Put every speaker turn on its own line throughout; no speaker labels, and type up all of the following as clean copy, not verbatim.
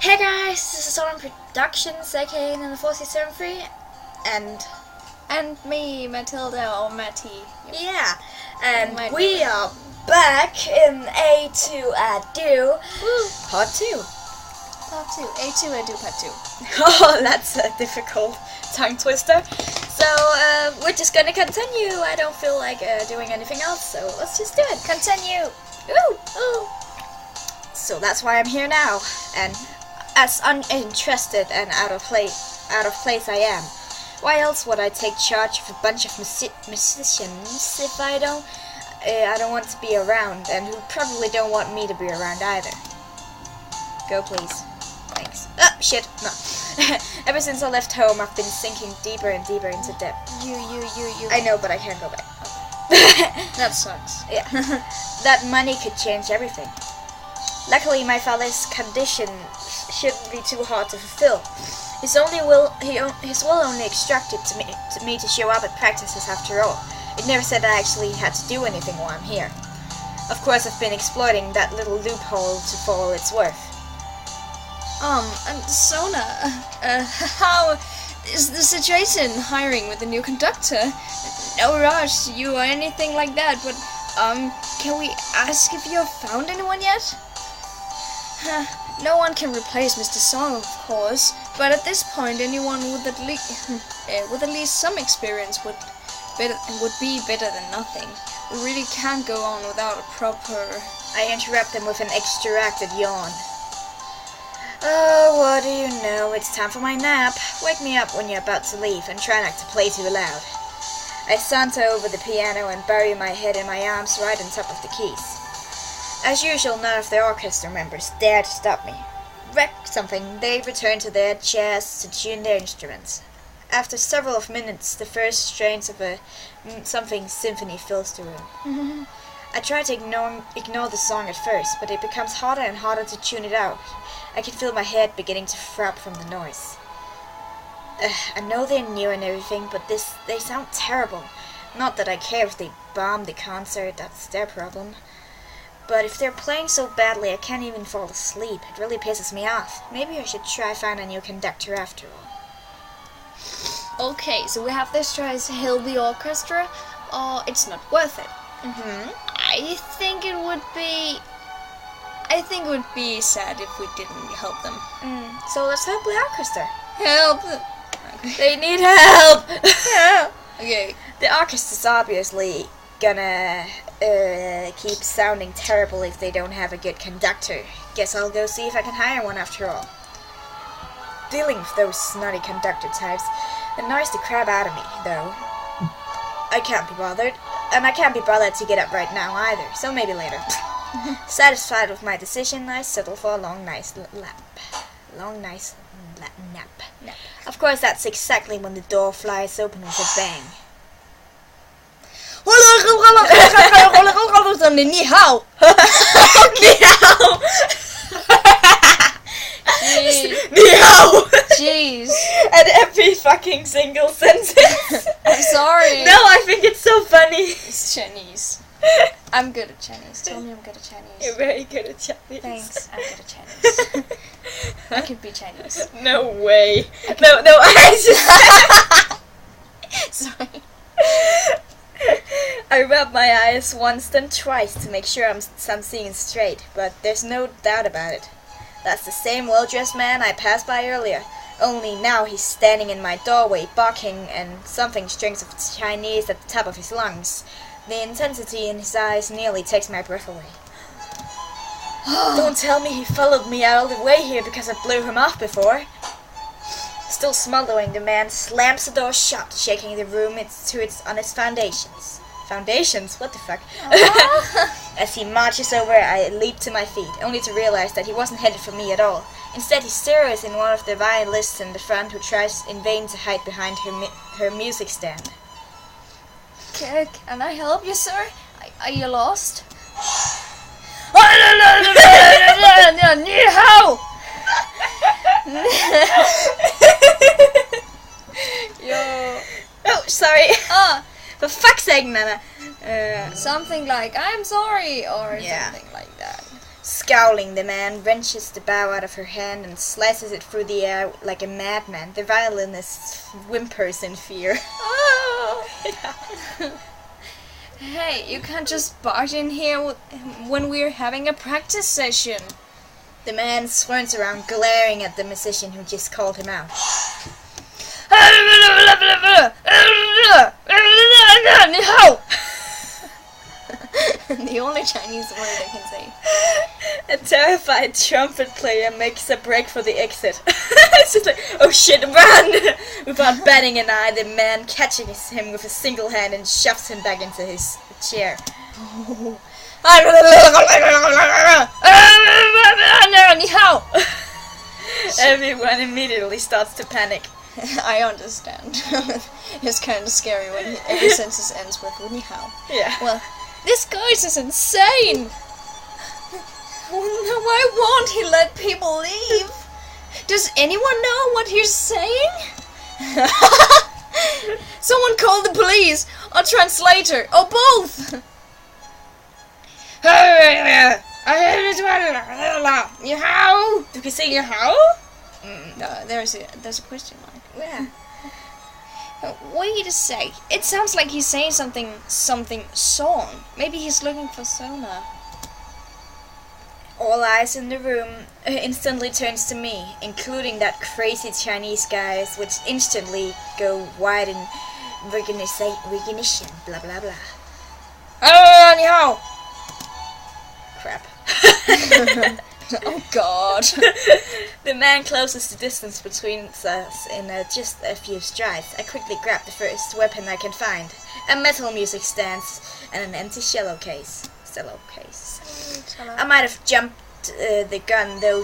Hey guys, this is Autumn Productions, aka in the 4073,
and me, Matilda or Mattie.
Yeah, and we are back in A2 I Do, Part 2.
Part 2, A2 I Do Part 2.
Oh, that's a difficult tongue twister. So, we're just gonna continue. I don't feel like doing anything else, so let's just do it.
Continue!
Ooh, ooh. So that's why I'm here now, and as uninterested and out of place I am. Why else would I take charge of a bunch of musicians if I don't want to be around, and who probably don't want me to be around either. Go please. Thanks. Oh, shit, no. Ever since I left home, I've been sinking deeper and deeper into debt.
You.
I know, but I can't go back.
That sucks.
Yeah. That money could change everything. Luckily, my father's condition shouldn't be too hard to fulfill. His will only extracted to me to show up at practices after all. It never said I actually had to do anything while I'm here. Of course, I've been exploiting that little loophole to all it's worth.
And Sona, how is the situation hiring with the new conductor? No rush, you or anything like that, but, can we ask if you have found anyone yet? No one can replace Mr. Song, of course, but at this point, anyone with at least some experience would be better than nothing. We really can't go on without a proper...
I interrupt him with an extracted yawn. Oh, what do you know? It's time for my nap. Wake me up when you're about to leave, and try not to play too loud. I saunter over the piano and bury my head in my arms right on top of the keys. As usual, none of the orchestra members dare to stop me. Wreck something, they return to their chairs to tune their instruments. After several minutes, the first strains of a something symphony fills the room. I try to ignore the song at first, but it becomes harder and harder to tune it out. I can feel my head beginning to throb from the noise. I know they're new and everything, but they sound terrible. Not that I care if they bomb the concert, that's their problem. But if they're playing so badly I can't even fall asleep, it really pisses me off. Maybe I should try find a new conductor after all.
Okay, so we have this try to heal the orchestra, or it's not worth it. I think it would be sad if we didn't help them.
So let's help the orchestra.
Help!
They need help!
Okay.
The orchestra's obviously gonna keep sounding terrible if they don't have a good conductor. Guess I'll go see if I can hire one after all. Dealing with those snotty conductor types annoys the crap out of me, though. I can't be bothered, and I can't be bothered to get up right now either, so maybe later. Satisfied with my decision, I settle for a nice nap. Of course, that's exactly when the door flies open with a bang.
Ni hao!
Ni hao!
Jeez.
At every fucking single sentence.
I'm sorry.
No, I think it's so funny.
It's Chinese. I'm good at Chinese. Tell me I'm good at Chinese.
You're very good at Chinese.
Thanks, I'm good at Chinese. I can be Chinese.
No way. No, I just...
Sorry.
I rub my eyes once then twice to make sure I'm seeing straight, but there's no doubt about it. That's the same well-dressed man I passed by earlier, only now he's standing in my doorway barking and something strings of Chinese at the top of his lungs. The intensity in his eyes nearly takes my breath away. Don't tell me he followed me all the way here because I blew him off before. Still smothering, the man slams the door shut, shaking the room on its foundations. Foundations? What the fuck? As he marches over, I leap to my feet, only to realize that he wasn't headed for me at all. Instead, he stares in one of the violinists in the front who tries in vain to hide behind her music stand.
Can I help you, sir? Are you lost? Ni hao! Yo.
Oh, sorry. For fuck's sake, Nana.
Something like, I'm sorry, or
Yeah.
something like that.
Scowling, the man wrenches the bow out of her hand and slices it through the air like a madman. The violinist whimpers in fear.
Oh. Hey, you can't just barge in here when we're having a practice session.
The man squirms around, glaring at the musician who just called him out.
The only Chinese word I can say.
A terrified trumpet player makes a break for the exit. It's just like, oh shit, run! Without batting an eye, the man catches him with a single hand and shoves him back into his chair. Everyone immediately starts to panic.
I understand. It's kind of scary when every sentence ends with "ni hao."
Yeah.
Well, this guy is insane. Why won't he let people leave? Does anyone know what he's saying? Someone call the police, or translator, or both. Ni hao?
Do we say how?
There's a question mark.
Yeah.
Wait a sec. It sounds like he's saying something song. Maybe he's looking for Sona.
All eyes in the room instantly turns to me, including that crazy Chinese guy, which instantly go wide in recognition, blah blah blah.
Ni hao.
Crap.
Oh God.
The man closes the distance between us in just a few strides. I quickly grab the first weapon I can find. A metal music stand and an empty cello case. I might have jumped the gun though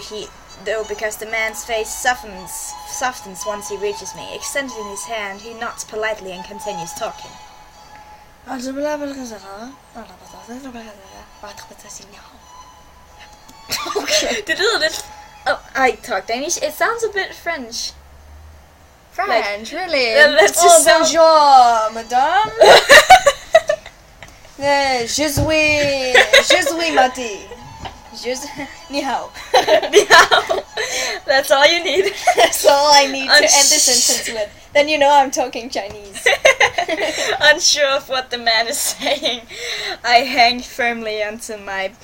because the man's face softens once he reaches me. Extending his hand, he nods politely and continues talking.
Okay.
Oh, I talk Danish. It sounds a bit French.
French, really?
That's just
bonjour, madame. Je suis Mattie. Ni hao.
Ni hao. That's all you need.
That's all I need to end the sentence with. Then you know I'm talking Chinese.
Unsure of what the man is saying, I hang firmly onto my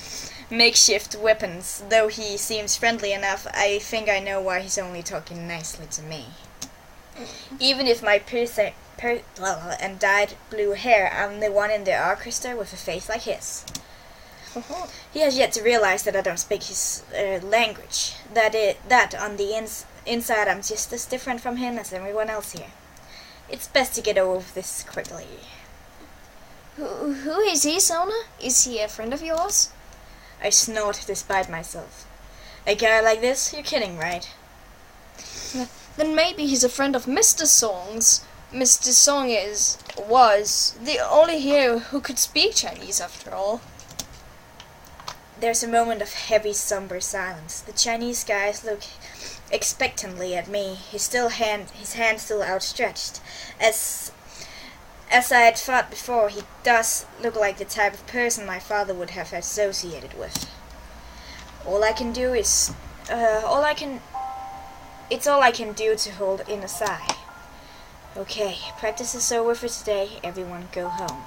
makeshift weapons. Though he seems friendly enough, I think I know why he's only talking nicely to me. Even if my and dyed blue hair, I'm the one in the orchestra with a face like his. He has yet to realize that I don't speak his language. That on the inside I'm just as different from him as everyone else here. It's best to get over this quickly.
Who is he, Sona? Is he a friend of yours?
I snort despite myself. A guy like this? You're kidding, right?
Then maybe he's a friend of Mr. Song's. Mr. Song was the only here who could speak Chinese after all.
There's a moment of heavy, somber silence. The Chinese guys look expectantly at me, his hand still outstretched. As I had thought before, he does look like the type of person my father would have associated with. It's all I can do to hold in a sigh. Okay, practice is over for today. Everyone go home.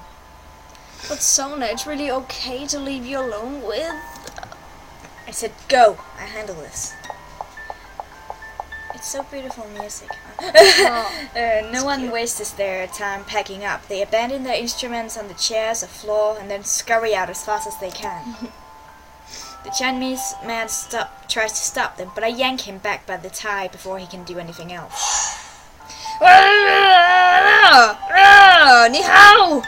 But Sona, it's really okay to leave you alone with...
I said go. I handle this. It's so beautiful music. No one wastes their time packing up. They abandon their instruments on the chairs or floor and then scurry out as fast as they can. The Chinese man tries to stop them, but I yank him back by the tie before he can do anything else.
Ni hao!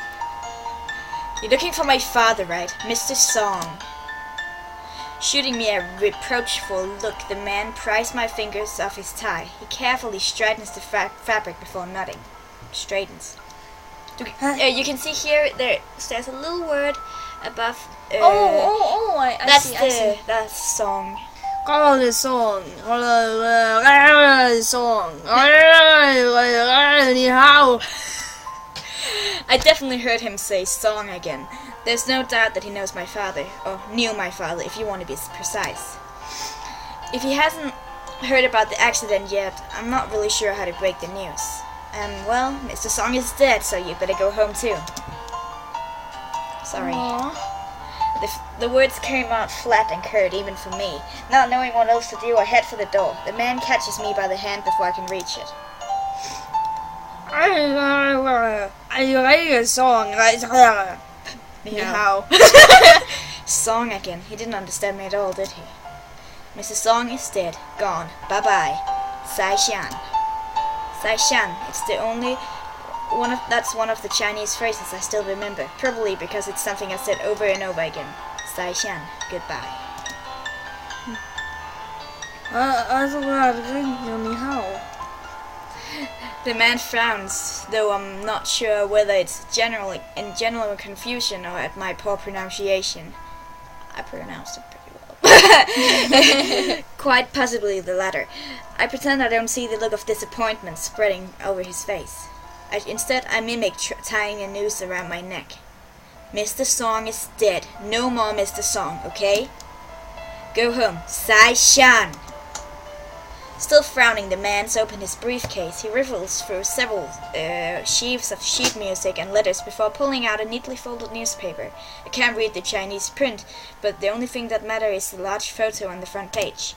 You're looking for my father, right? Mr. Song. Shooting me a reproachful look, the man pries my fingers off his tie. He carefully straightens the fabric before nodding. Straightens. You can see here, there's a little word above.
I see.
That's song.
The song. Song. Ni hao.
I definitely heard him say song again. There's no doubt that he knows my father, or knew my father, if you want to be precise. If he hasn't heard about the accident yet, I'm not really sure how to break the news. And, well, Mr. Song is dead, so you better go home too. Sorry. The words came out flat and curt, even for me. Not knowing what else to do, I head for the door. The man catches me by the hand before I can reach it.
I like a song.
Ni hao. Song again. He didn't understand me at all, did he? Mrs. Song is dead. Gone. Bye-bye. Sai Shan. Sai Shan. It's the only that's one of the Chinese phrases I still remember. Probably because it's something I said over and over again. Sai Shan. Goodbye. The man frowns, though I'm not sure whether it's in general confusion or at my poor pronunciation. I pronounced it pretty well. Quite possibly the latter. I pretend I don't see the look of disappointment spreading over his face. Instead, I mimic tying a noose around my neck. Mr. Song is dead. No more Mr. Song, okay? Go home. Sai Shan. Still frowning, the man's opened his briefcase. He riffles through several sheaves of sheet music and letters before pulling out a neatly folded newspaper. I can't read the Chinese print, but the only thing that matters is the large photo on the front page.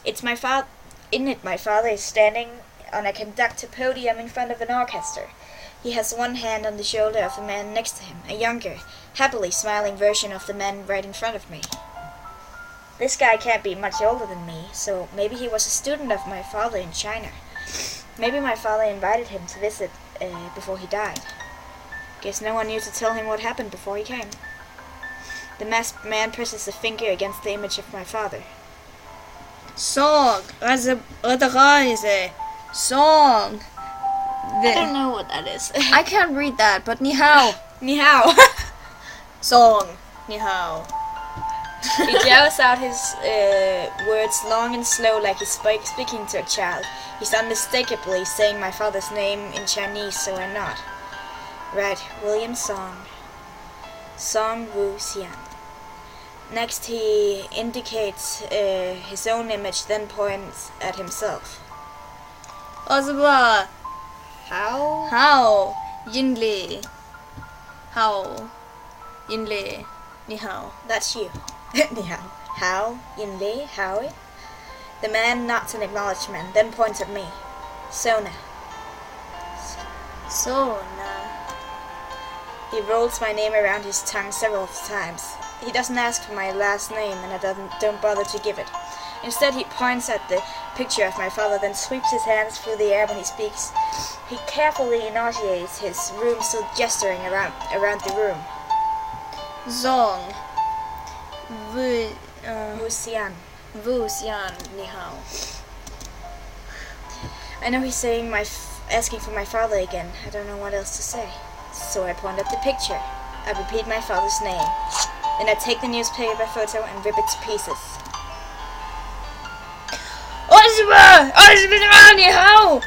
In it, my father is standing on a conductor podium in front of an orchestra. He has one hand on the shoulder of the man next to him, a younger, happily smiling version of the man right in front of me. This guy can't be much older than me, so maybe he was a student of my father in China. Maybe my father invited him to visit before he died. Guess no one knew to tell him what happened before he came. The masked man presses a finger against the image of my father.
Song. Song.
I don't know what that is.
I can't read that, but ni hao.
Ni hao.
Song. Ni hao.
He yells out his words long and slow like he's speaking to a child. He's unmistakably saying my father's name in Chinese, so I nod. Right, William Song. Song Wu Xian. Next he indicates his own image, then points at himself.
Ozba.
How?
How? Yin Li. How? Yin Li. Ni hao.
That's you. Ni hao. How? Yin Li? Howie? The man nods in acknowledgement, then points at me. Sona.
Sona.
He rolls my name around his tongue several times. He doesn't ask for my last name, and I don't bother to give it. Instead, he points at the picture of my father, then sweeps his hands through the air when he speaks. He carefully initiates his room, still gesturing around the room.
Zong. Wu
Xian.
Wu Xian. Ni hao.
I know he's saying asking for my father again. I don't know what else to say. So I point at the picture. I repeat my father's name. Then I take the newspaper photo and rip it to pieces.
Ni hao.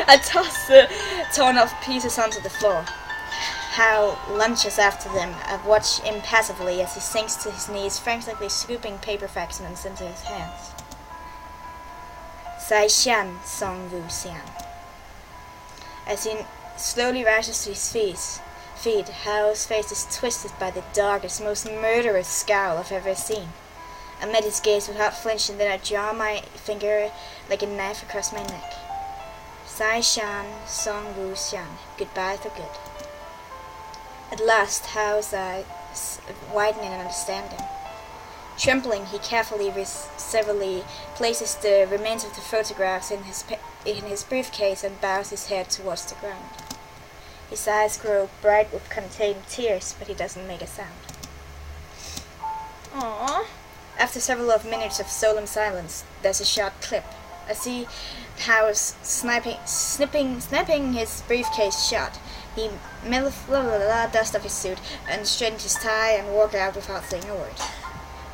I toss the torn off pieces onto the floor. Hao lunges after them. I watch impassively as he sinks to his knees, frantically scooping paper fragments into his hands. Sai Shan Song Wu Xian. As he slowly rises to his feet, Hao's face is twisted by the darkest, most murderous scowl I've ever seen. I met his gaze without flinching, then I draw my finger like a knife across my neck. Sai Shan Song Wu Xian. Goodbye for good. At last, Hao's eyes widen in understanding. Trembling, he carefully severely places the remains of the photographs in his briefcase and bows his head towards the ground. His eyes grow bright with contained tears, but he doesn't make a sound.
Aww.
After several minutes of solemn silence, there's a short clip. I see Hao's snapping his briefcase shut. He dust off his suit and straightened his tie and walked out without saying a word.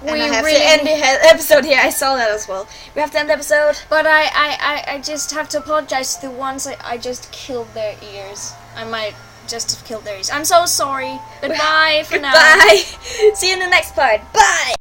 And I have to end the episode here. I saw that as well. We have to end the episode.
But I just have to apologize to the ones I just killed their ears. I might just to kill Darius. I'm so sorry. Goodbye for now.
Bye. See you in the next part. Bye.